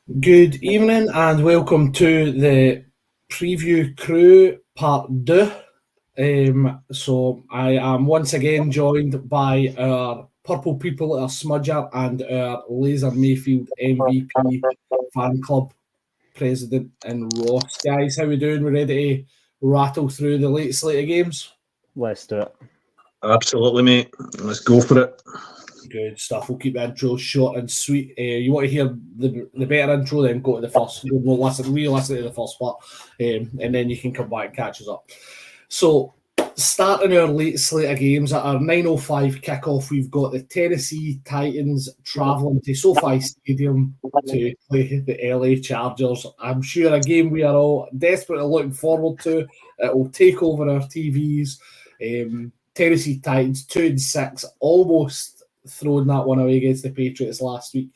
Good evening and welcome to the preview crew part Deux. So I am once again joined by our Purple People, our Smudger, and our Laser Mayfield MVP fan club president and Ross. Guys, how we doing? We ready to rattle through the late slate of games? Let's do it. Absolutely, mate. Let's go for it. Good stuff. We'll keep the intro short and sweet. You want to hear the better intro, then go to the first. We'll listen to the first part, and then you can come back and catch us up. So, starting our late slate of games at our 9:05 kickoff, we've got the Tennessee Titans travelling to SoFi Stadium to play the LA Chargers. I'm sure a game we are all desperately looking forward to. It will take over our TVs. Tennessee Titans 2-6, almost thrown that one away against the Patriots last week.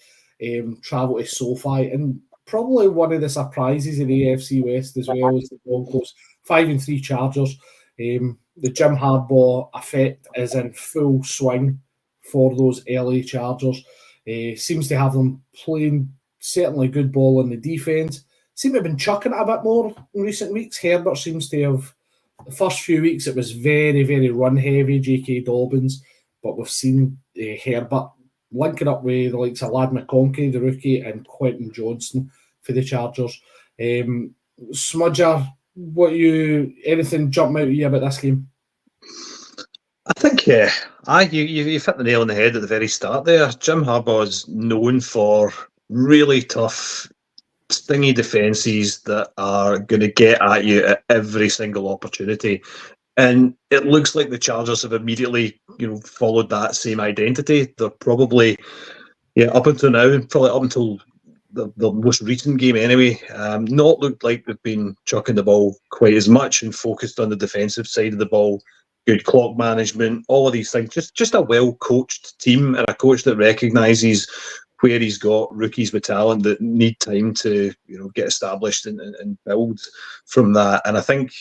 Travel to SoFi, and probably one of the surprises in the AFC West as well is the Broncos 5-3 Chargers. The Jim Harbaugh effect is in full swing for those LA Chargers. Seems to have them playing certainly good ball on the defense. Seem to have been chucking it a bit more in recent weeks. Herbert seems to have. The first few weeks it was very, very run heavy, J.K. Dobbins, but we've seen Herbert linking up with the likes of Lad McConkey, the rookie, and Quentin Johnston for the Chargers. Smudger, anything jump out at you about this game? I think, you've hit the nail on the head at the very start there. Jim Harbaugh is known for really tough, stingy defences that are going to get at you at every single opportunity. And it looks like the Chargers have immediately, followed that same identity. They're probably, up until now, probably up until the most recent game anyway, not looked like they've been chucking the ball quite as much and focused on the defensive side of the ball. Good clock management, all of these things. Just a well-coached team and a coach that recognises where he's got rookies with talent that need time to, get established and build from that. And I think,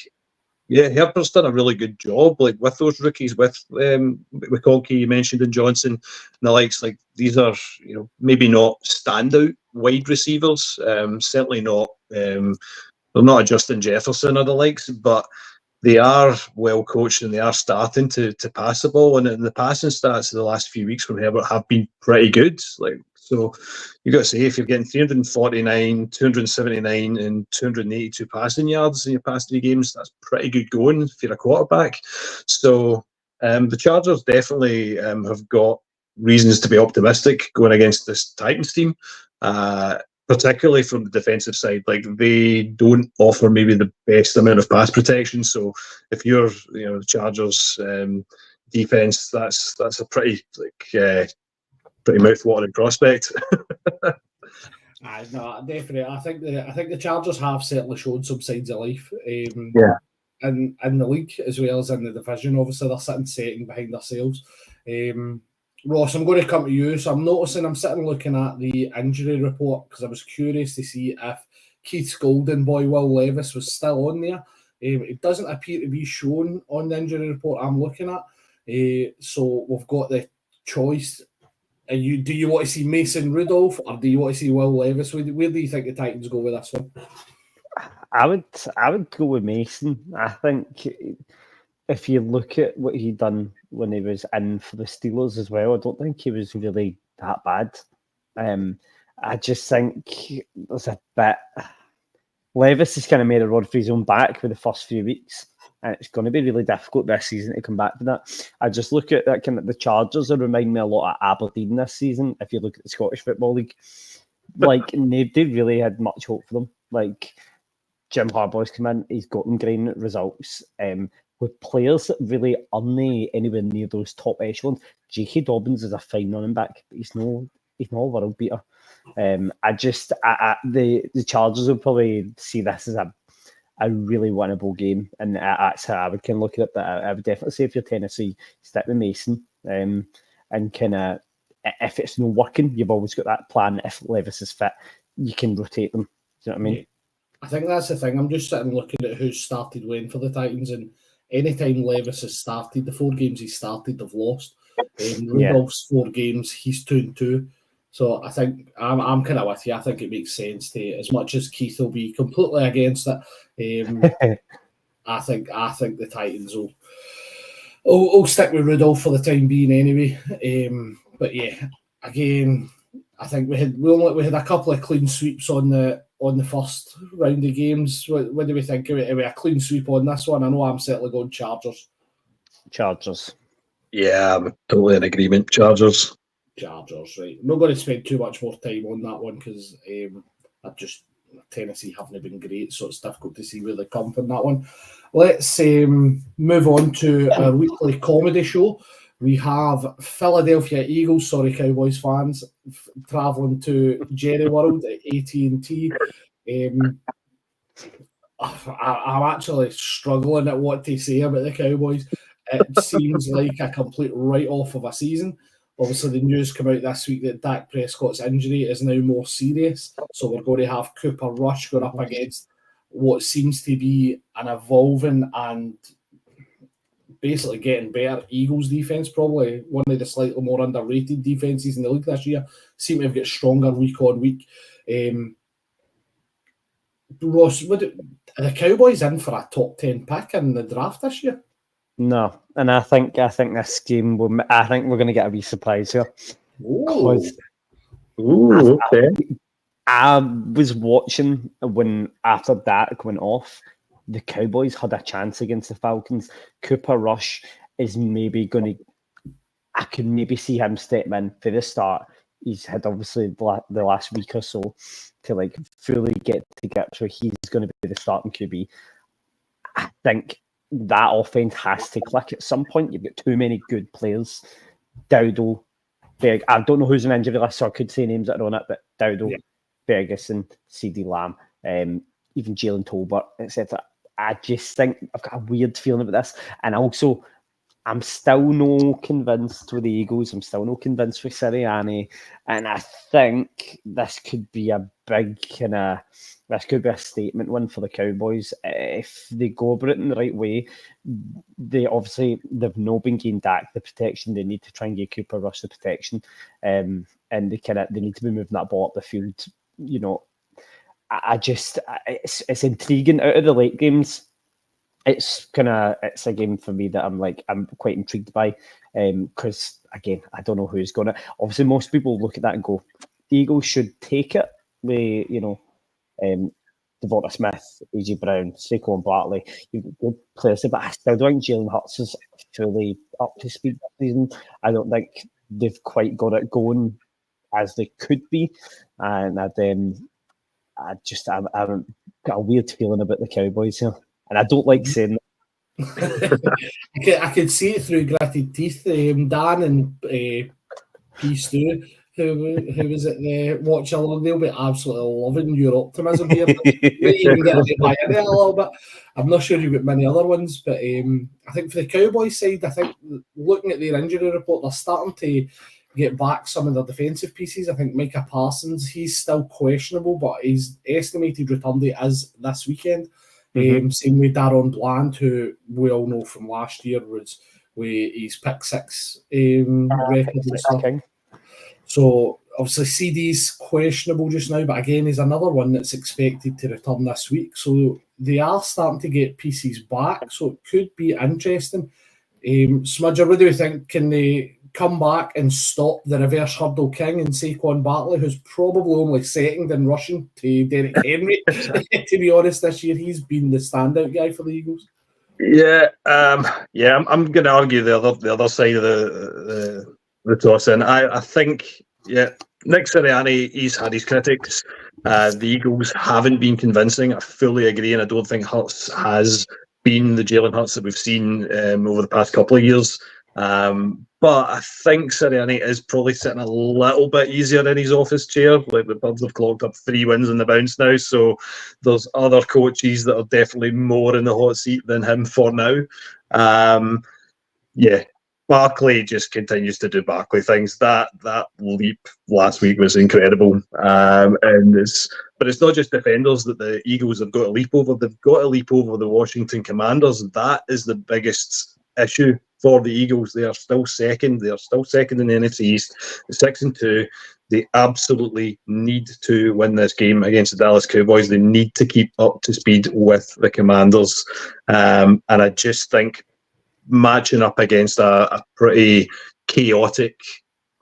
Herbert's done a really good job, like with those rookies, with McConkey you mentioned and Johnson and the likes. Like these are, maybe not standout wide receivers. Certainly not. They're not a Justin Jefferson or the likes, but they are well coached and they are starting to pass the ball. And the passing stats of the last few weeks from Herbert have been pretty good. So you got to say, if you're getting 349, 279 and 282 passing yards in your past three games, that's pretty good going if you're a quarterback. So the Chargers definitely have got reasons to be optimistic going against this Titans team, particularly from the defensive side. Like they don't offer maybe the best amount of pass protection. So if you're, the Chargers defense, that's a pretty pretty mouth-watering prospect. No, definitely. I think the Chargers have certainly shown some signs of life. In the league as well as in the division. Obviously, they're sitting second behind themselves. Ross, I'm going to come to you. So I'm sitting looking at the injury report because I was curious to see if Keith's golden boy Will Levis was still on there. It doesn't appear to be shown on the injury report I'm looking at. So we've got the choice. Do you want to see Mason Rudolph or do you want to see Will Levis? Where do you think the Titans go with this one? I would go with Mason. I think if you look at what he done when he was in for the Steelers as well, I don't think he was really that bad. I just think there's a bit. Levis has kind of made a rod for his own back with the first few weeks, and it's going to be really difficult this season to come back to that. I just look at that kind of the Chargers that remind me a lot of Aberdeen this season. If you look at the Scottish Football League, like they really had much hope for them. Like Jim Harbaugh's come in, he's got them grinding results with players that really aren't anywhere near those top echelons. J.K. Dobbins is a fine running back, but he's no a world beater. The Chargers will probably see this as a really winnable game, and that's how I would kind of look at it. But I would definitely say if you're Tennessee, stick with Mason, and kind of if it's not working, you've always got that plan. If Levis is fit, you can rotate them. Do you know what I mean? Yeah. I think that's the thing. I'm just sitting looking at who's started when for the Titans, and anytime Levis has started, the 4 games he started, they've lost. Rudolph's 4 games, he's 2-2. So I think I'm kind of with you. I think it makes sense to, as much as Keith will be completely against it. I think the Titans will stick with Rudolph for the time being anyway. But yeah, again, I think we had a couple of clean sweeps on the first round of games. What do we think of it? A clean sweep on this one? I know I'm certainly going Chargers. Chargers. Yeah, I'm totally in agreement. Chargers, right. I'm not going to spend too much more time on that one because Tennessee haven't been great, so it's difficult to see where they come from that one. Let's move on to our weekly comedy show. We have Philadelphia Eagles, sorry Cowboys fans, travelling to Jerry World at AT&T. I'm actually struggling at what to say about the Cowboys. It seems like a complete write-off of a season. Obviously, the news came out this week that Dak Prescott's injury is now more serious. So we're going to have Cooper Rush going up against what seems to be an evolving and basically getting better Eagles defense, probably one of the slightly more underrated defenses in the league this year. Seem to have got stronger week on week. Ross, are the Cowboys in for a top 10 pick in the draft this year? No, and I think this game will. I think we're going to get a wee surprise here. Okay. I was watching when after Dak went off, the Cowboys had a chance against the Falcons. Cooper Rush is maybe going to. I can maybe see him step in for the start. He's had obviously the last week or so to fully get to grips where he's going to be the starting QB. I think that offense has to click at some point. You've got too many good players. Dowdle, Berg. I don't know who's an injury list, so I could say names that are on it, but Dowdle, Ferguson, CD Lamb, even Jalen Tolbert, etc. I just think I've got a weird feeling about this. And also, I'm still no convinced with the Eagles. I'm still no convinced with Sirianni. And I think this could be a big this could be a statement win for the Cowboys. If they go about it in the right way, they've not been getting Dak the protection. They need to try and give Cooper Rush the protection. And they need to be moving that ball up the field. You know, it's intriguing out of the late games. It's a game for me that I'm quite intrigued by because again I don't know who's going to. Obviously, most people look at that and go, the Eagles should take it. Devonta Smith, AJ Brown, Saquon Barkley, you've got good players, but I still don't think Jalen Hurts is fully up to speed this season. I don't think they've quite got it going as they could be, and I've got a weird feeling about the Cowboys here. And I don't like saying that. I could see it through gritted teeth. Dan and P. Stu, who was at the watch along, they'll be absolutely loving your optimism here. Even get a little bit. I'm not sure you've got many other ones, but I think for the Cowboys side, I think looking at their injury report, they're starting to get back some of their defensive pieces. I think Micah Parsons, he's still questionable, but his estimated return date is this weekend. Same with Darren Bland, who we all know from last year was with his pick six record and stuff. So obviously CD's questionable just now, but again, he's another one that's expected to return this week. So they are starting to get pieces back, so it could be interesting. Smudger, what do you think? Can they come back and stop the reverse hurdle king and Saquon Barkley, who's probably only second in rushing to Derrick Henry? To be honest, this year he's been the standout guy for the Eagles. I'm going to argue the other side of the toss in. I think Nick Sirianni, he's had his critics. The Eagles haven't been convincing. I fully agree, and I don't think Hurts has been the Jalen Hurts that we've seen over the past couple of years. But I think Sirianni is probably sitting a little bit easier in his office chair. Like the Birds have clocked up 3 wins in the bounce now, so there's other coaches that are definitely more in the hot seat than him for now. Barkley just continues to do Barkley things. That leap last week was incredible, but it's not just defenders that the Eagles have got to leap over. They've got to leap over the Washington Commanders. That is the biggest issue for the Eagles. They are still second. They are still second in the NFC East, 6-2. They absolutely need to win this game against the Dallas Cowboys. They need to keep up to speed with the Commanders. And I just think matching up against a pretty chaotic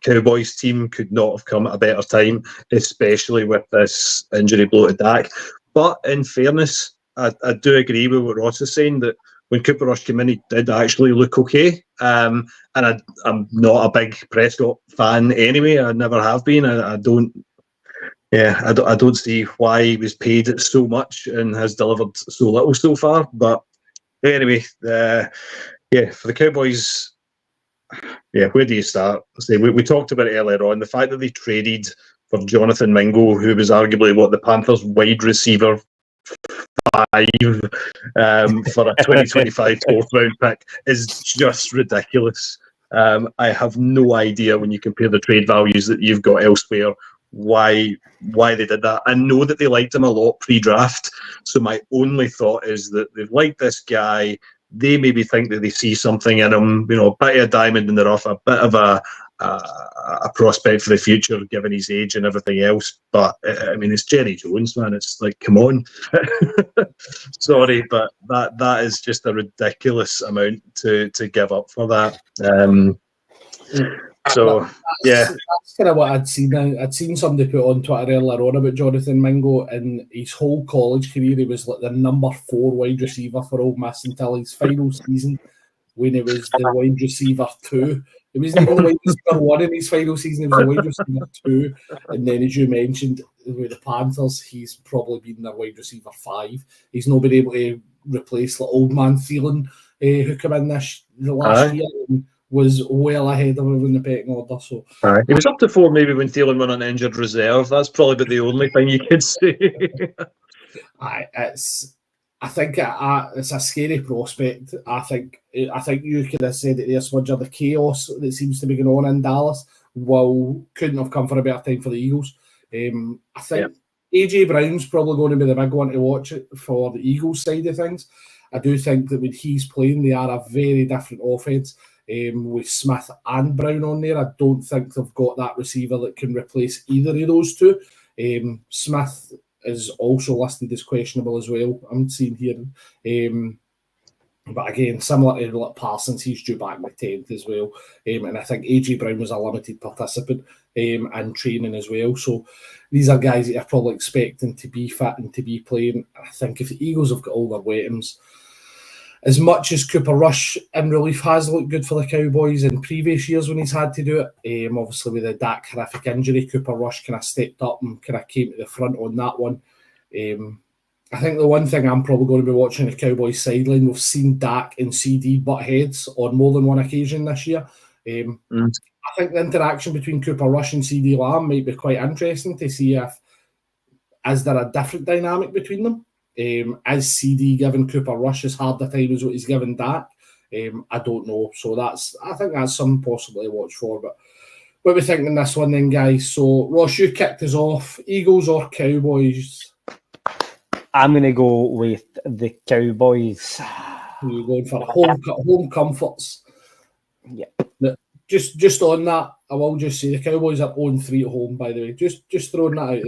Cowboys team could not have come at a better time, especially with this injury blow to Dak. But in fairness, I do agree with what Ross is saying, that when Cooper Rush came in, he did actually look okay. And I'm not a big Prescott fan anyway. I never have been. I don't see why he was paid so much and has delivered so little so far. But anyway, for the Cowboys, where do you start? We talked about it earlier on. The fact that they traded for Jonathan Mingo, who was arguably the Panthers' wide receiver 5 for a 2025 fourth round pick, is just ridiculous. I have no idea, when you compare the trade values that you've got elsewhere, why they did that. I know that they liked him a lot pre-draft, so my only thought is that they've liked this guy. They maybe think that they see something in him, a bit of a diamond in the rough, a bit of a prospect for the future, given his age and everything else. But I mean, it's Jerry Jones, man. It's like, come on. Sorry, but that is just a ridiculous amount to give up for that. That's kind of what I'd seen. I'd seen somebody put on Twitter earlier on about Jonathan Mingo. In his whole college career, he was like the number 4 wide receiver for Ole Miss until his final season, when he was the wide receiver 2. He wasn't even the wide receiver 1 in his final season. He was a wide receiver 2. And then, as you mentioned, with the Panthers, he's probably been their wide receiver 5. He's not been able to replace the old man Thielen, who came in the last year and was well ahead of him in the betting order. So he was up to 4 maybe when Thielen went on injured reserve. That's probably about the only thing you could say. I think it's a scary prospect. I think you could have said it there, Smudger. The chaos that seems to be going on in Dallas couldn't have come for a better time for the Eagles. I think AJ Brown's probably going to be the big one to watch it for the Eagles side of things. I do think that when he's playing, they are a very different offense. With Smith and Brown on there, I don't think they've got that receiver that can replace either of those two. Smith is also listed as questionable as well, I'm seeing here. But again, similar to like Parsons, he's due back the 10th as well. And I think AJ Brown was a limited participant in training as well. So these are guys that you're probably expecting to be fit and to be playing. I think if the Eagles have got all their weapons, as much as Cooper Rush in relief has looked good for the Cowboys in previous years when he's had to do it, obviously with the Dak horrific injury, Cooper Rush kind of stepped up and kind of came to the front on that one. I think the one thing I'm probably going to be watching the Cowboys sideline, we've seen Dak and CD butt heads on more than one occasion this year. I think the interaction between Cooper Rush and CD Lamb might be quite interesting to see is there a different dynamic between them. Is CD giving Cooper Rush as hard a time as what he's given Dak? I don't know. So I think that's something possibly to watch for. But what are we thinking this one then, guys? So Ross, you kicked us off. Eagles or Cowboys? I'm going to go with the Cowboys. You're going for home comforts. Yeah. Just on that, I will just say the Cowboys are 0-3 at home, by the way. Just throwing that out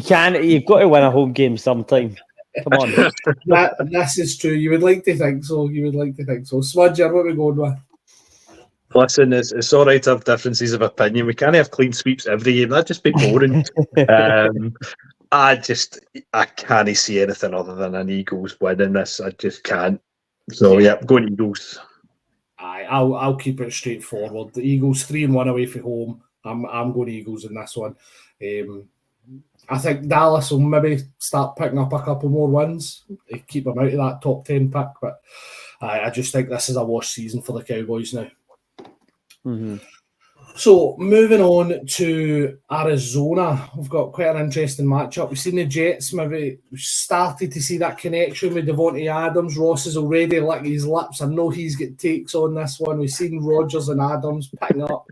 there. You've got to win a home game sometime. Come on. This is true. You would like to think so. Smudger, what are we going with? Listen, it's all right to have differences of opinion. We can't have clean sweeps every game. That'd just be boring. I can't see anything other than an Eagles winning this. I just can't. So, going Eagles. I'll keep it straightforward. The Eagles 3-1 away from home. I'm going Eagles in this one. I think Dallas will maybe start picking up a couple more wins to keep them out of that top 10 pick. But I just think this is a wash season for the Cowboys now. Mm-hmm. So moving on to Arizona, we've got quite an interesting matchup. We've seen the Jets maybe started to see that connection with Devontae Adams. Ross is already licking his lips. I know he's got takes on this one. We've seen Rodgers and Adams picking up.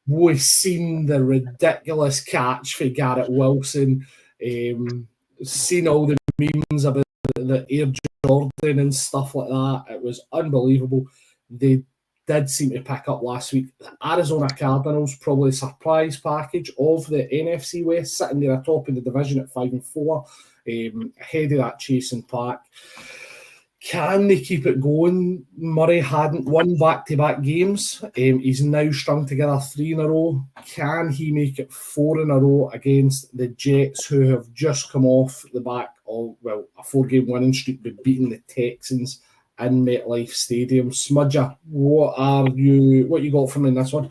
We've seen the ridiculous catch for Garrett Wilson. Seen all the memes about the Air Jordan and stuff like that. It was unbelievable. did seem to pick up last week. The Arizona Cardinals, probably a surprise package of the NFC West, sitting there atop of the division at 5-4, ahead of that chasing pack. Can they keep it going? Murray hadn't won back-to-back games. He's now strung together 3 in a row. Can he make it 4 in a row against the Jets, who have just come off the back of, well, a 4-game winning streak, but beating the Texans in MetLife Stadium? Smudger, what you got from in this one?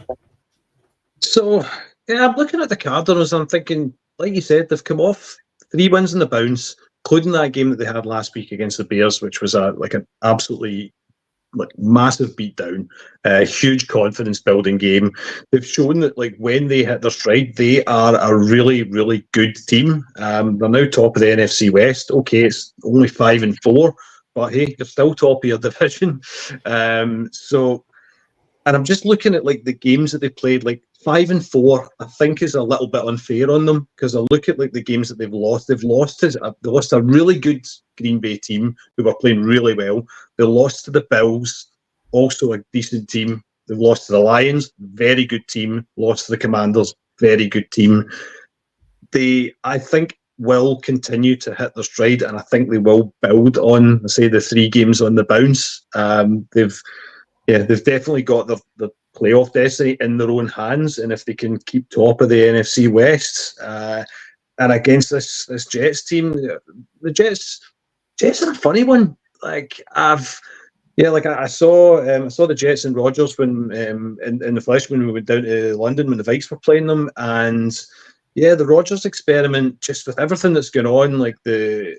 So, yeah, I'm looking at the Cardinals. I'm thinking, like you said, they've come off 3 wins in the bounce, including that game that they had last week against the Bears, which was an absolutely massive beatdown, huge confidence building game. They've shown that when they hit their stride, they are a really, really good team. They're now top of the NFC West. Okay, it's only 5-4, but hey, you're still top of your division. And I'm just looking at the games that they played. 5-4, I think, is a little bit unfair on them, because I look at the games that they've lost. They lost a really good Green Bay team who were playing really well. They lost to the Bills, also a decent team. They've lost to the Lions, very good team. Lost to the Commanders, very good team. They, I think, will continue to hit their stride, and I think they will build on, say, the 3 games on the bounce. They've definitely got the playoff destiny in their own hands, and if they can keep top of the NFC West, and against this Jets team, the Jets are a funny one. I saw the Jets and Rodgers when in the flesh when we went down to London when the Vikes were playing them, and the Rodgers experiment, just with everything that's going on, the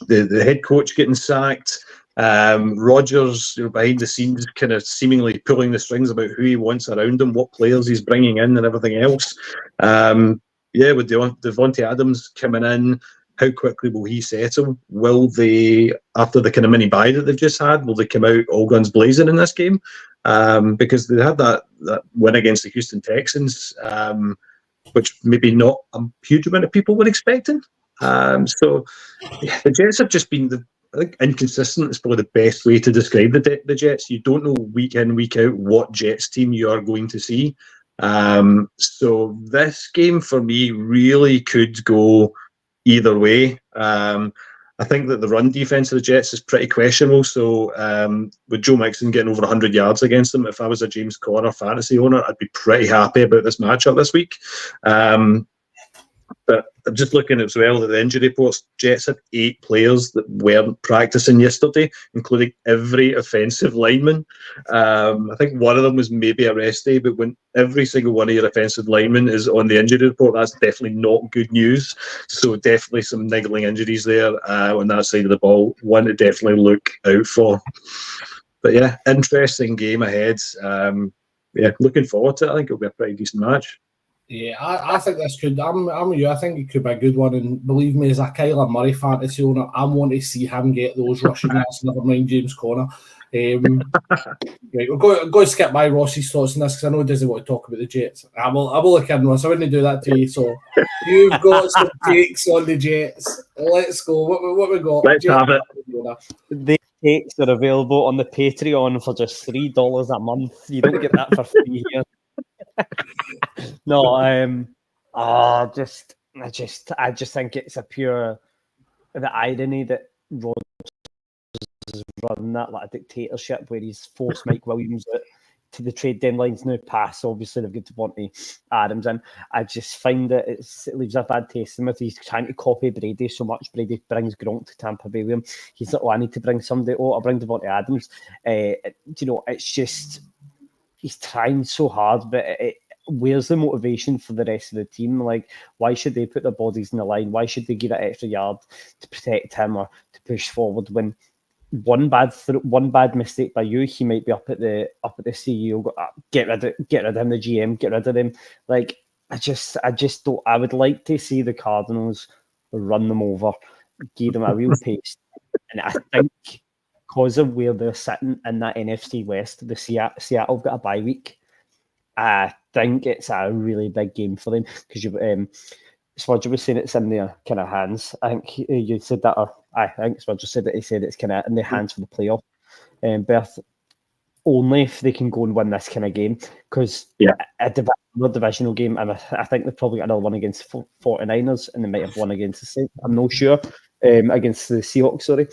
head coach getting sacked. Rodgers, behind the scenes, kind of seemingly pulling the strings about who he wants around him, what players he's bringing in, and everything else. With Devontae Adams coming in, how quickly will he settle? Will they, after the kind of mini bye that they've just had, will they come out all guns blazing in this game? Because they had that win against the Houston Texans, which maybe not a huge amount of people were expecting. The Jets have just been I think inconsistent is probably the best way to describe the Jets. You don't know week in, week out what Jets team you are going to see. So this game for me really could go either way. I think that the run defense of the Jets is pretty questionable. So with Joe Mixon getting over 100 yards against them, if I was a James Conner fantasy owner, I'd be pretty happy about this matchup this week. But I'm just looking as well at the injury reports. Jets had 8 players that weren't practicing yesterday, including every offensive lineman. I think one of them was maybe a rest day, but when every single one of your offensive linemen is on the injury report, that's definitely not good news. So definitely some niggling injuries there on that side of the ball. One to definitely look out for. But yeah, interesting game ahead. Looking forward to it. I think it'll be a pretty decent match. Yeah, I think this could. I'm with you. I think it could be a good one. And believe me, as a Kyler Murray fantasy owner, I want to see him get those rushing yards. Never mind James Conner. Right, we're going to skip by Ross's thoughts on this because I know he doesn't want to talk about the Jets. I will look in, Ross. I wouldn't do that to you. So you've got some takes on the Jets. Let's go. What we got? Let's Jets have it. The takes are available on the Patreon for just $3 a month. You don't get that for free here. No, I just think it's a pure the irony that Rodgers is running that a dictatorship where he's forced Mike Williams to the trade deadlines now pass. Obviously, they've got Devontae Adams in. I just find that it leaves a bad taste in my mouth. He's trying to copy Brady so much. Brady brings Gronk to Tampa Bay. He's like, I need to bring somebody. I'll bring Devontae Adams. It's just he's trying so hard, but where's the motivation for the rest of the team? Why should they put their bodies in the line? Why should they give that extra yard to protect him or to push forward when one bad mistake by you, he might be up at the CEO. Get rid of him, the GM, get rid of him. I just don't. I would like to see the Cardinals run them over, give them a real pace, and I think because of where they're sitting in that NFC West, the Seattle got a bye week. I think it's a really big game for them because Swodger was saying it's in their kind of hands. I think you said that, or I think Swodger said that he said it's kind of in their hands for the playoff berth. only if they can go and win this kind of game, because another divisional game, and I think they've probably got another one against 49ers, and they might have one against the Saints. I'm not sure. Against the Seahawks, sorry.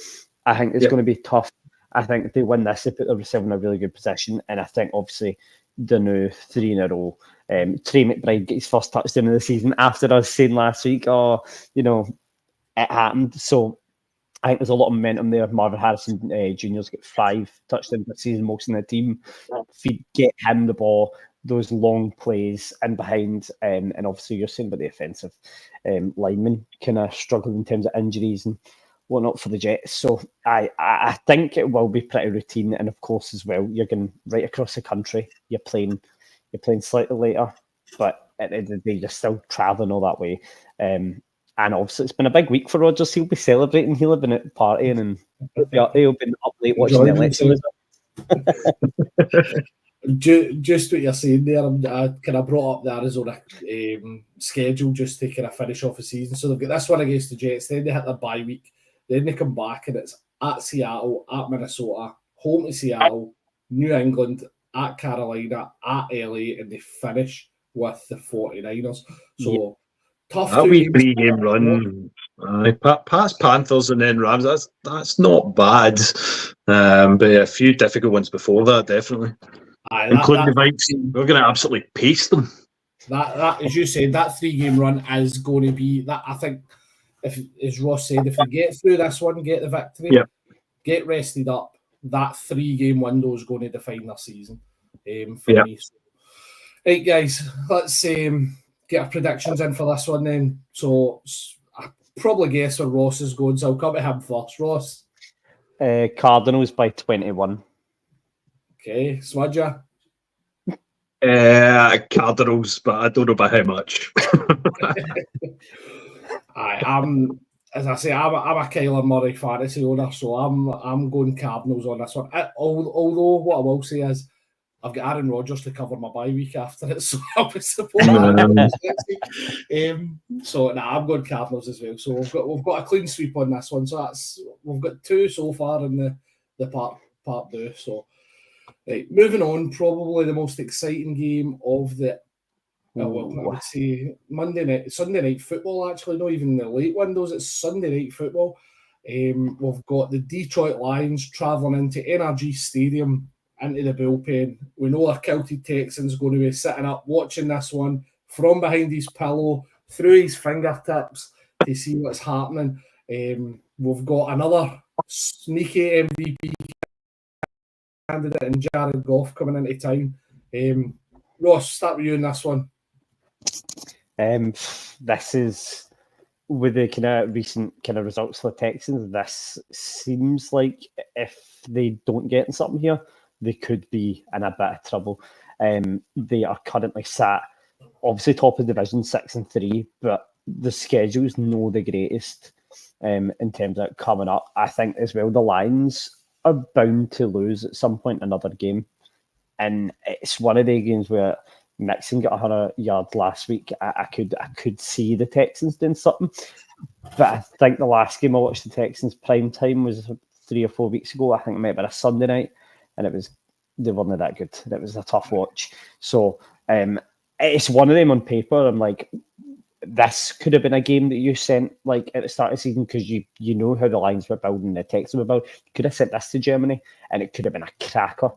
I think it's going to be tough. I think if they win this, they put themselves in a really good position, and I think obviously the new 3 in a row. Trey McBride gets his first touchdown of the season after us saying last week, it happened. So I think there's a lot of momentum there. Marvin Harrison Jr.'s got 5 touchdowns this season, most in the team. If you get him the ball, those long plays in behind, and obviously you're saying about the offensive linemen kind of struggling in terms of injuries and whatnot for the Jets. So I think it will be pretty routine, and of course as well, you're going right across the country. You're playing slightly later, but at the end of the day, you're still travelling all that way. And obviously, it's been a big week for Rodgers. He'll be celebrating. He'll have been out partying, and he'll been up late watching the election results. Just what you're saying there, I kind of brought up the Arizona schedule just to kind of finish off the season. So they've got this one against the Jets, then they hit their bye week, then they come back and it's at Seattle, at Minnesota, home to Seattle, New England, at Carolina, at LA, and they finish with the 49ers. So tough. That'll be 3-game run. Past Panthers and then Rams. That's not bad. But a few difficult ones before that, definitely. Including the Vikes. We're going to absolutely pace them. That, as you said, that 3-game run is going to be that. I think, if, as Ross said, if we get through this one, get the victory, get rested up, that 3-game window is going to define their season for me. So, right, guys, let's get our predictions in for this one then. So I probably guess where Ross is going, so I'll come to him first. Ross? Cardinals by 21. Okay, Smudger? Cardinals, but I don't know by how much. As I say, I'm a Kyler Murray fantasy owner, so I'm going Cardinals on this one. Although what I will say is, I've got Aaron Rodgers to cover my bye week after it, so I'll be supporting next week. So I'm going Cardinals as well. So we've got a clean sweep on this one. So we've got 2 so far in the part Deux. So right, moving on, probably the most exciting game of the I would say Sunday night football. Actually, not even the late windows. It's Sunday night football. We've got the Detroit Lions travelling into NRG Stadium, into the bullpen. We know our Celtic Texans going to be sitting up watching this one from behind his pillow, through his fingertips to see what's happening. We've got another sneaky MVP candidate in Jared Goff coming into town. Ross, start with you in this one. This is, with the kind of recent kind of results for the Texans, this seems like if they don't get something here, they could be in a bit of trouble. They are currently sat, obviously top of division, 6-3, but the schedule's no the greatest in terms of coming up. I think as well the Lions are bound to lose at some point another game, and it's one of the games where Mixon got 100 yards last week. I could see the Texans doing something, but I think the last game I watched the Texans prime time was 3 or 4 weeks ago. I think it might have been a Sunday night, and they weren't that good. It was a tough watch. So it's one of them on paper. I'm like, this could have been a game that you sent like at the start of the season, because you know how the Lions were building, the Texans were building. You could have sent this to Germany, and it could have been a cracker.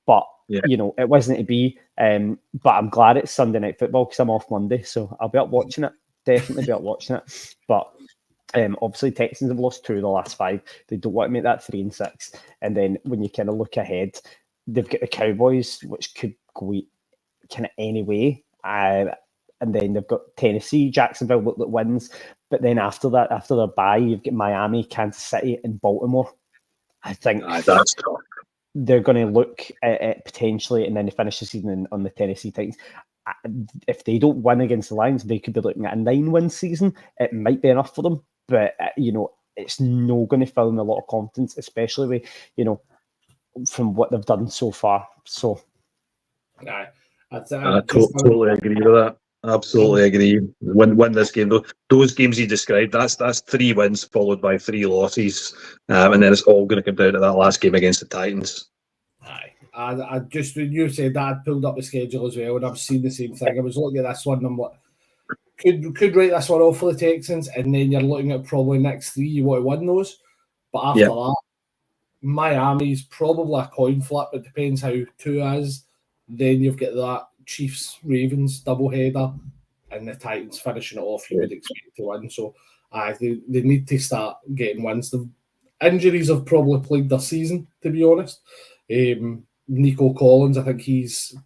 But it wasn't to be. But I'm glad it's Sunday night football because I'm off Monday, so I'll be up watching it. Definitely be up watching it. But obviously, Texans have lost 2 of the last 5. They don't want to make that 3-6. And then when you kind of look ahead, they've got the Cowboys, which could go kind of any way. And then they've got Tennessee, Jacksonville that wins. But then after that, after their bye, you've got Miami, Kansas City, and Baltimore. I think that's tough. They're going to look at potentially, and then they finish the season on the Tennessee Titans. If they don't win against the Lions, they could be looking at a 9-win season. It might be enough for them, but it's not going to fill them a lot of confidence, especially with from what they've done so far. So, I totally agree with that. Absolutely agree. Win this game though. Those games you described, that's 3 wins followed by 3 losses, and then it's all going to come down to that last game against the Titans. I just, when you said that, I pulled up the schedule as well, and I've seen the same thing. I was looking at this one, and I'm like, could write this one off for the Texans, and then you're looking at probably next 3, you want to win those. But after that, Miami's probably a coin flip. It depends how Tua is. Then you've got that Chiefs-Ravens doubleheader, and the Titans finishing it off, you would expect to win. So they need to start getting wins. The injuries have probably plagued their season, to be honest. Nico Collins, I think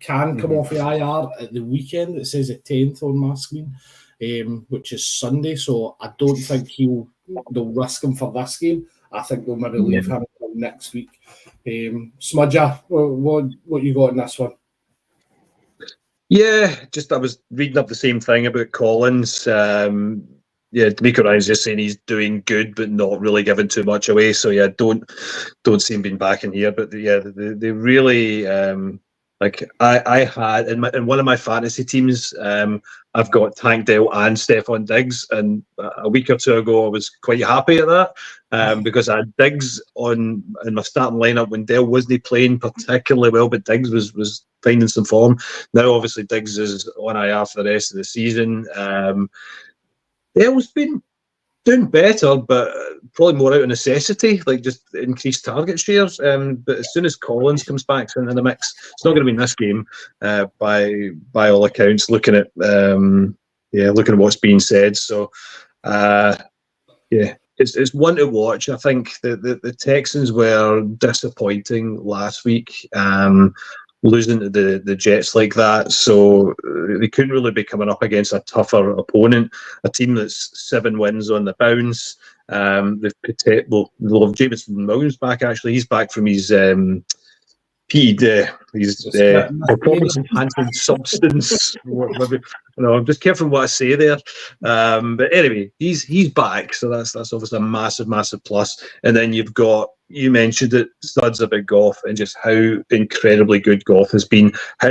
can come off the IR at the weekend. It says the 10th on my screen, which is Sunday. So I don't think they'll risk him for this game. I think they'll maybe leave him until next week. Smudger, what you got in this one? Yeah, just I was reading up the same thing about Collins. D'Amico Ryan's just saying he's doing good, but not really giving too much away. So yeah, don't see him being back in here. But they really I had in one of my fantasy teams. I've got Tank Dell and Stephon Diggs, and a week or two ago I was quite happy at that because I had Diggs in my starting lineup when Dell wasn't playing particularly well, but Diggs was finding some form. Now obviously Diggs is on IR for the rest of the season. Dell's been doing better, but probably more out of necessity, like just increased target shares. But as soon as Collins comes back in the mix, it's not going to be in this game, by all accounts. Looking at what's being said, so it's one to watch. I think the Texans were disappointing last week. Losing to the Jets like that, so they couldn't really be coming up against a tougher opponent, a team that's 7 wins on the bounce. They'll have Jameson Williams back. Actually, he's back from his performance enhancing substance. I'm just careful what I say there. But anyway, he's back, so that's obviously a massive plus. And then you mentioned it, studs about Goff and just how incredibly good Goff has been. How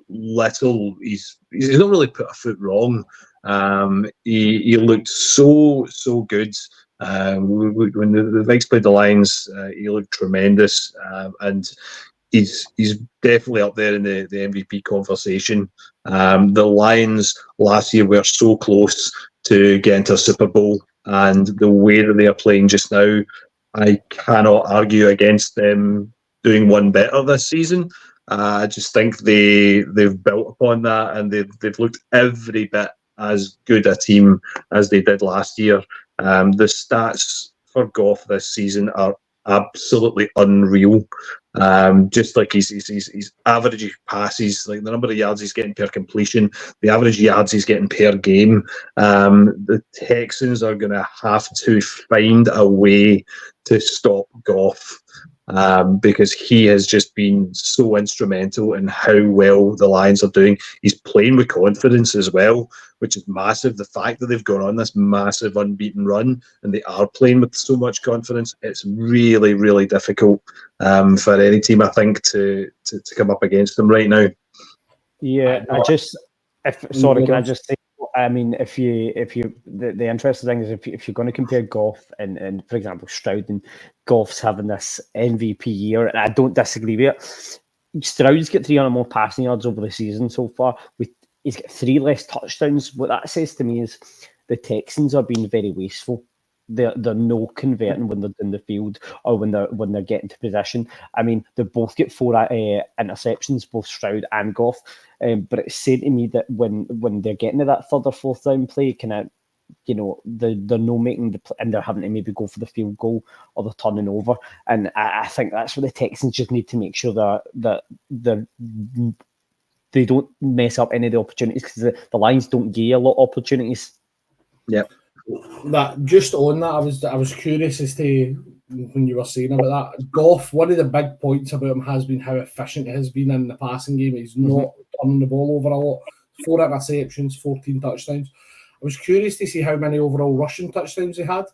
little he's not really put a foot wrong. He looked so good. When the Vikes played the Lions, he looked tremendous, and he's definitely up there in the MVP conversation. The Lions last year were so close to getting to a Super Bowl, and the way that they are playing just now, I cannot argue against them doing one better this season. I just think they've built upon that, and they've looked every bit as good a team as they did last year. The stats for Goff this season are absolutely unreal. Just like his average passes, like the number of yards he's getting per completion, the average yards he's getting per game. The Texans are going to have to find a way to stop Goff, because he has just been so instrumental in how well the Lions are doing. He's playing with confidence as well, which is massive. The fact that they've gone on this massive unbeaten run and they are playing with so much confidence, it's really, really difficult for any team, I think, to come up against them right now. Yeah, can I just say, I mean, if you the interesting thing is if you're going to compare Goff and for example Stroud, and Goff's having this MVP year, and I don't disagree with it. Stroud's got 300 more passing yards over the season so far. He's got 3 less touchdowns. What that says to me is the Texans are being very wasteful. They're no converting when they're in the field or when they're getting to position. I mean, they both get 4 interceptions, both Stroud and Goff. But it's saying to me that when they're getting to that 3rd or 4th down play, they're no making and they're having to maybe go for the field goal or they're turning over. And I think that's where the Texans just need to make sure that they don't mess up any of the opportunities, because the Lions don't give you a lot of opportunities. Yep. That just on that, I was curious as to when you were saying about that. Goff, one of the big points about him has been how efficient he has been in the passing game. He's not turning the ball over a lot. 4 interceptions, 14 touchdowns. I was curious to see how many overall rushing touchdowns he had,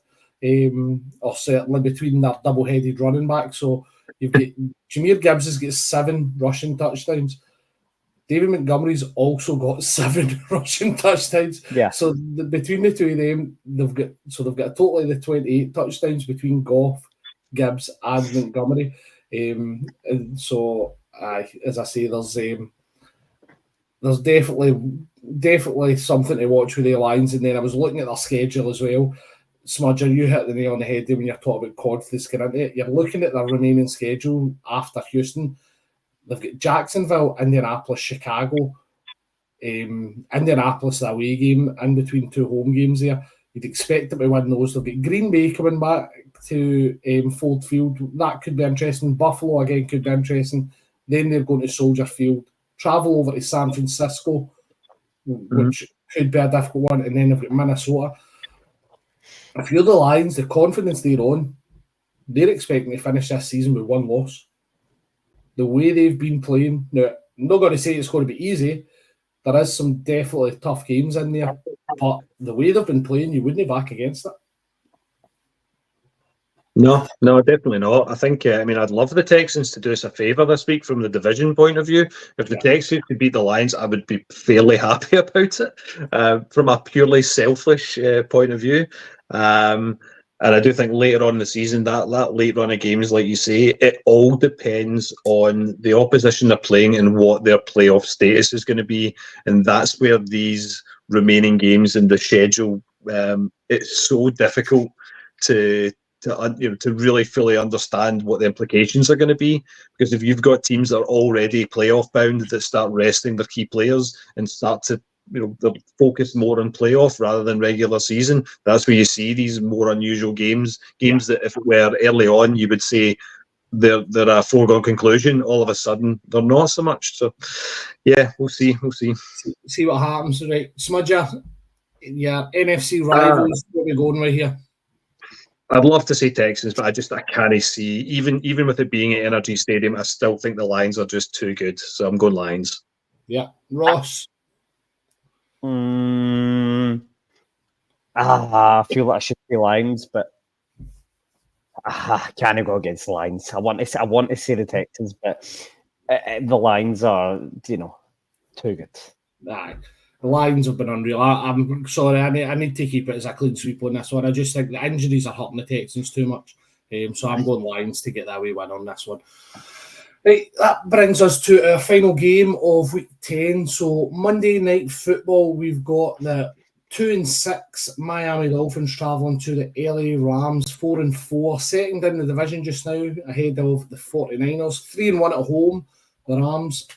or certainly between that double-headed running back. So you've got Jahmyr Gibbs has got 7 rushing touchdowns. David Montgomery's also got 7 rushing touchdowns. Yeah. So between the two of them, they've got a total of the 28 touchdowns between Goff, Gibbs, and Montgomery. And so as I say, there's definitely something to watch with the Lions. And then I was looking at their schedule as well. Smudger, you hit the nail on the head there when you're talking about confidence getting into it. You're looking at their remaining schedule after Houston. They've got Jacksonville, Indianapolis, Chicago. Indianapolis, the away game, in between two home games there. You'd expect them to win those. They've got Green Bay coming back to Ford Field. That could be interesting. Buffalo, again, could be interesting. Then they're going to Soldier Field. Travel over to San Francisco, which could be a difficult one. And then they've got Minnesota. If you're the Lions, the confidence they're on, they're expecting to finish this season with one loss. The way they've been playing. Now, I'm not going to say it's going to be easy. There is some definitely tough games in there. But the way they've been playing, you wouldn't back against it. No, definitely not. I think, I'd love the Texans to do us a favour this week from the division point of view. If the Texans could beat the Lions, I would be fairly happy about it from a purely selfish point of view. And I do think later on in the season, that late run of games, like you say, it all depends on the opposition they're playing and what their playoff status is going to be. And that's where these remaining games in the schedule, it's so difficult to really fully understand what the implications are going to be. Because if you've got teams that are already playoff bound that start resting their key players and start to they're focused more on playoff rather than regular season, that's where you see these more unusual games that if it were early on you would say they're a foregone conclusion. All of a sudden they're not so much. So yeah, we'll see what happens. Right, Smudger, yeah, NFC rivals, where we going right here? I'd love to say Texans, but I can't see, even with it being at Energy Stadium, I still think the Lions are just too good, so I'm going Lions. Yeah. Ross? I feel like I should say Lions, but I can't go against the Lions. I want to say the Texans, but the Lions are, too good. Aye. The Lions have been unreal. I'm sorry, I need to keep it as a clean sweep on this one. I just think the injuries are hurting the Texans too much. So I'm going Lions to get that wee win on this one. Right, that brings us to our final game of week 10. So Monday Night Football, we've got the 2-6 Miami Dolphins travelling to the LA Rams, 4-4, second in the division just now, ahead of the 49ers, 3-1 at home, the Rams.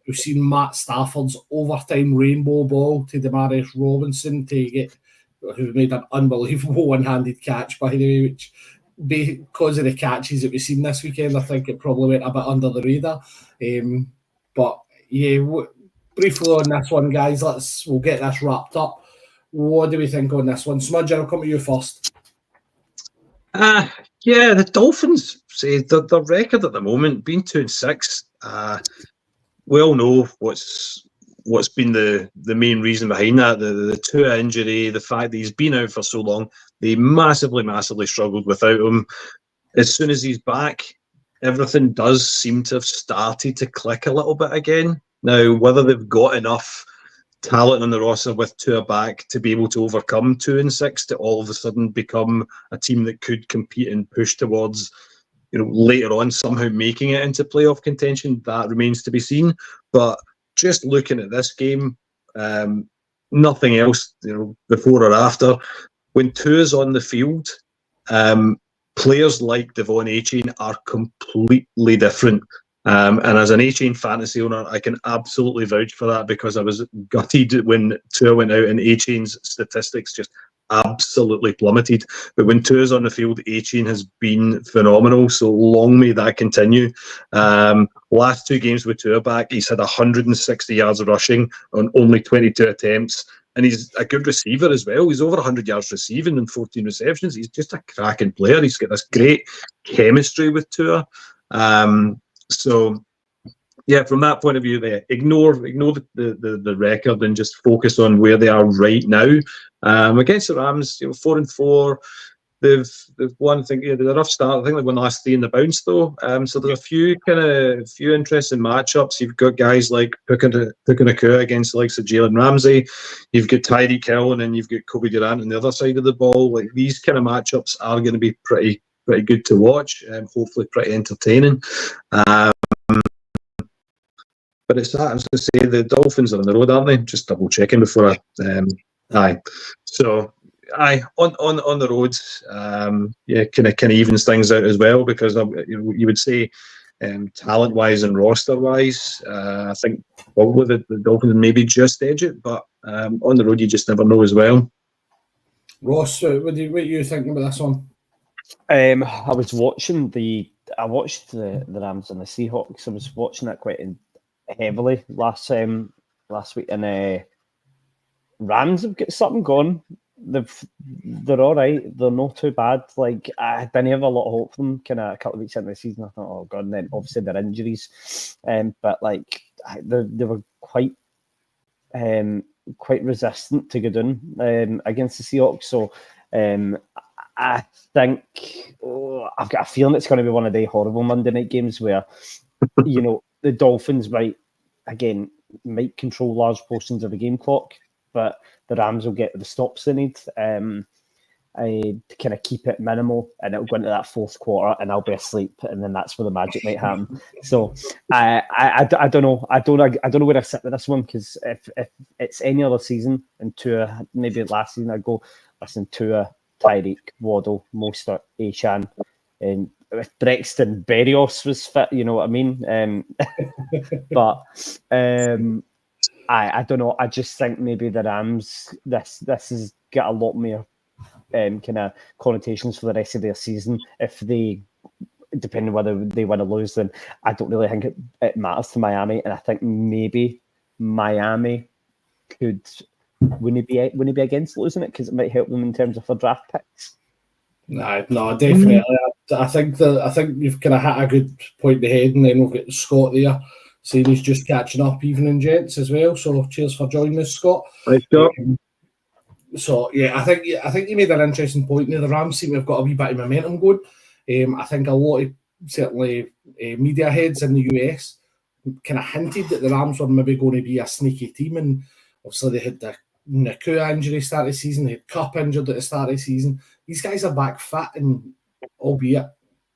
We've seen Matt Stafford's overtime rainbow ball to Demarcus Robinson who made an unbelievable one-handed catch, by the way, which because of the catches that we've seen this weekend, I think it probably went a bit under the radar. But yeah, briefly on this one, guys, we'll get this wrapped up. What do we think on this one? Smudge, I'll come to you first. Yeah, the Dolphins, say the record at the moment being 2-6. We all know what's been the main reason behind that. The Tua injury, the fact that he's been out for so long. They massively struggled without him. As soon as he's back, everything does seem to have started to click a little bit again. Now, whether they've got enough talent on the roster with Tua back to be able to overcome 2-6 to all of a sudden become a team that could compete and push towards, later on somehow making it into playoff contention, that remains to be seen. But just looking at this game, nothing else, before or after, when Tua's on the field, players like Devon Achane are completely different. And as an Achane fantasy owner, I can absolutely vouch for that because I was gutted when Tua went out and Achane's statistics just absolutely plummeted. But when Tua's on the field, Achane has been phenomenal. So long may that continue. Last two games with Tua back, he's had 160 yards rushing on only 22 attempts. And he's a good receiver as well. He's over 100 yards receiving and 14 receptions. He's just a cracking player. He's got this great chemistry with Tua. So, yeah, from that point of view, ignore the record and just focus on where they are right now. Against the Rams, 4-4. They've won. I think they had a rough start. I think they won the last three in the bounce though. So there's a few interesting matchups. You've got guys like Puka against the likes of Jalen Ramsey. You've got Tyreek Hill, and then you've got Kobe Durant on the other side of the ball. Like these kind of matchups are going to be pretty good to watch. Hopefully, pretty entertaining. But it's that, I was going to say, the Dolphins are on the road, aren't they? Just double checking before I. Aye. So, on the road, kind of evens things out as well, because you would say, talent wise and roster wise, I think probably the Dolphins maybe just edge it, but on the road you just never know as well. Ross, what are you thinking about this one? I watched the Rams and the Seahawks. I was watching that quite heavily last week, and Rams have got something going. They're all right. They're not too bad. Like, I didn't have a lot of hope for them. Kind of a couple of weeks into the season, I thought, oh god. And then obviously their injuries, but like they were quite resistant to go down against the Seahawks. So I think I've got a feeling it's going to be one of the horrible Monday night games where the Dolphins might control large portions of the game clock, but the Rams will get the stops they need to kind of keep it minimal, and it'll go into that fourth quarter, and I'll be asleep, and then that's where the magic might happen. So I don't know. I don't know where I sit with this one, because if it's any other season, and Tua, maybe last season, I'd go, listen, Tua, Tyreek, Waddle, Mostert, Achane, and if Brexton Berrios was fit, you know what I mean? But I don't know. I just think maybe the Rams, this has got a lot more kind of connotations for the rest of their season. If they, depending whether they win or lose, then I don't really think it matters to Miami. And I think maybe Miami wouldn't he be against losing it, because it might help them in terms of their draft picks. No, definitely. I think you've kind of hit a good point in the head, and then we've got Scott there saying he's just catching up, even in Jets as well. So cheers for joining us, Scott. Thanks, Scott. So yeah, I think you made an interesting point there. The Rams seem to have got a wee bit of momentum going. I think a lot of certainly media heads in the US kind of hinted that the Rams were maybe going to be a sneaky team, and obviously they had the IRN-CRU injury start of the season, they had Cup injured at the start of the season. These guys are back fit, and albeit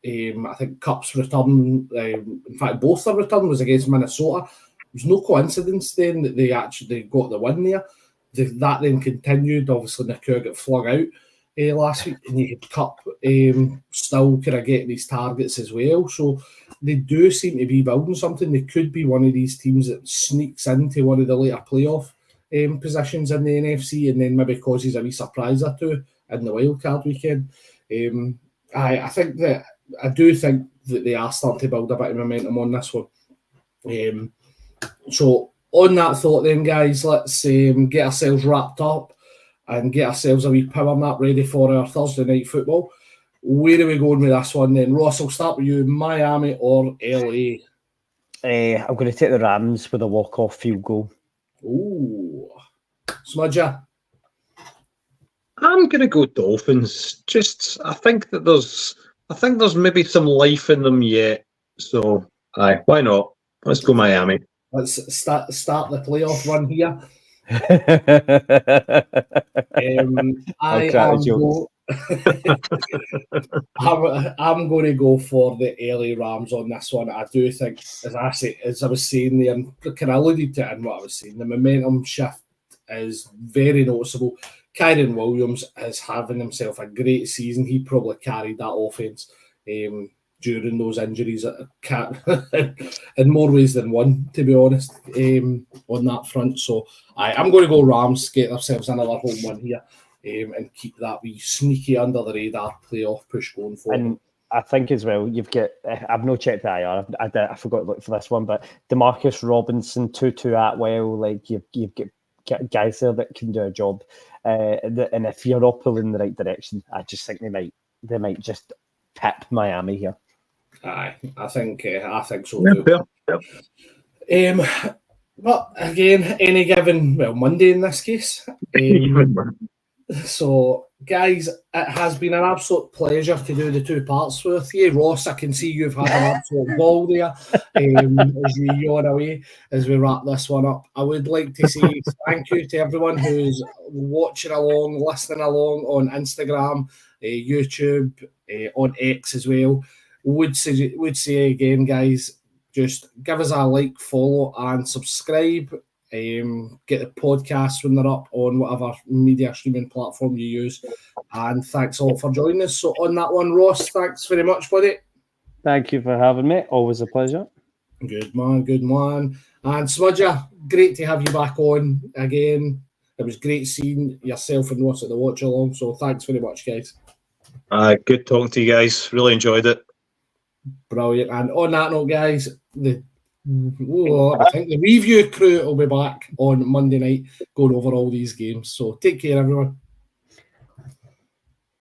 I think Cup's return, in fact both their return was against Minnesota. It was no coincidence then that they actually got the win there. That then continued. Obviously, IRN-CRU got flung out last week, and you had Cup still kind of getting his targets as well. So they do seem to be building something. They could be one of these teams that sneaks into one of the later playoff positions in the NFC, and then maybe causes a wee surprise or two in the wildcard weekend. I do think that they are starting to build a bit of momentum on this one. So on that thought then, guys, let's get ourselves wrapped up and get ourselves a wee power nap ready for our Thursday night football. Where are we going with this one then? Ross, I'll start with you. Miami or LA? I'm going to take the Rams with a walk-off field goal. Ooh. Smudger? I'm going to go Dolphins. I think there's maybe some life in them yet. So, why not? Let's go Miami. Let's start the playoff run here. I'm going to go for the LA Rams on this one. I do think, as I was saying there, and kind of alluded to it in what I was saying, the momentum shift is very noticeable. Kyren Williams is having himself a great season. He probably carried that offense during those injuries in more ways than one, to be honest, on that front. So I'm going to go Rams, get themselves another home win here, and keep that wee sneaky under the radar playoff push going forward. And I think as well, you've got, I've not checked the IR, I forgot to look for this one, but DeMarcus Robinson, Tutu Atwell, like you've got guys there that can do a job. And if you're all pulling in the right direction, I just think they might just tip Miami here. I think so too. Yep. But again, any given Monday in this case. So, guys, it has been an absolute pleasure to do the two parts with you. Ross, I can see you've had an absolute ball there as you yawn away as we wrap this one up. I would like to say thank you to everyone who's watching along, listening along on Instagram, YouTube, on X as well. Would say again, guys, just give us a like, follow, and subscribe. Get the podcasts when they're up on whatever media streaming platform you use. And thanks all for joining us. So on that one, Ross, thanks very much, buddy. Thank you for having me. Always a pleasure. Good man, good man. And Smudger, great to have you back on again. It was great seeing yourself and Ross at the watch along. So thanks very much, guys. Good talking to you guys. Really enjoyed it. Brilliant. And on that note, guys, I think the review crew will be back on Monday night going over all these games. So take care, everyone.